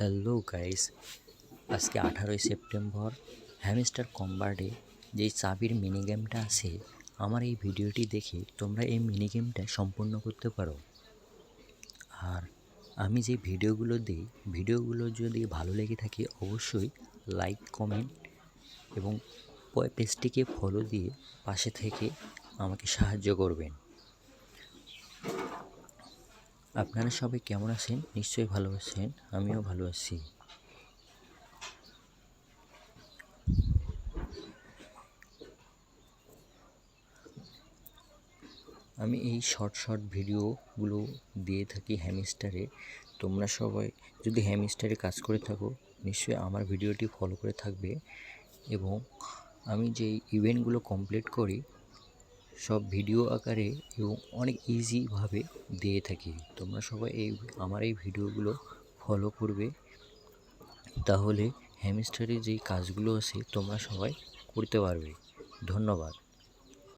Hello guys, আজকে 18ই September hamster কম্বাটে যেই চাবির মিনি গেমটা আছে, আমার এই ভিডিওটি দেখে তোমরা এই মিনি গেমটা সম্পূর্ণ করতে পারো। আর আমি যে ভিডিওগুলো দিই, ভিডিওগুলো যদি ভালো লেগে থাকে অবশ্যই লাইক, কমেন্ট এবং পেজটিকে ফলো দিয়ে পাশে থেকে আমাকে সাহায্য করবেন। আপনারা সবাই কেমন আছেন? নিশ্চয়ই ভালো আছেন, আমিও ভালো আছি। আমি এই শর্ট ভিডিওগুলো দিয়ে থাকি হ্যামস্টারে। তোমরা সবাই যদি হ্যামস্টারে কাজ করে থাকো নিশ্চয়ই আমার ভিডিওটি ফলো করে থাকবে। এবং আমি যেই ইভেন্টগুলো কমপ্লিট করি সব ভিডিও আকারে এবং অনেক ইজিভাবে দিয়ে থাকি। তোমরা সবাই আমার এই ভিডিওগুলো ফলো করবে, তাহলে হ্যামস্টারে যেই কাজগুলো আছে তোমরা সবাই করতে পারবে। ধন্যবাদ।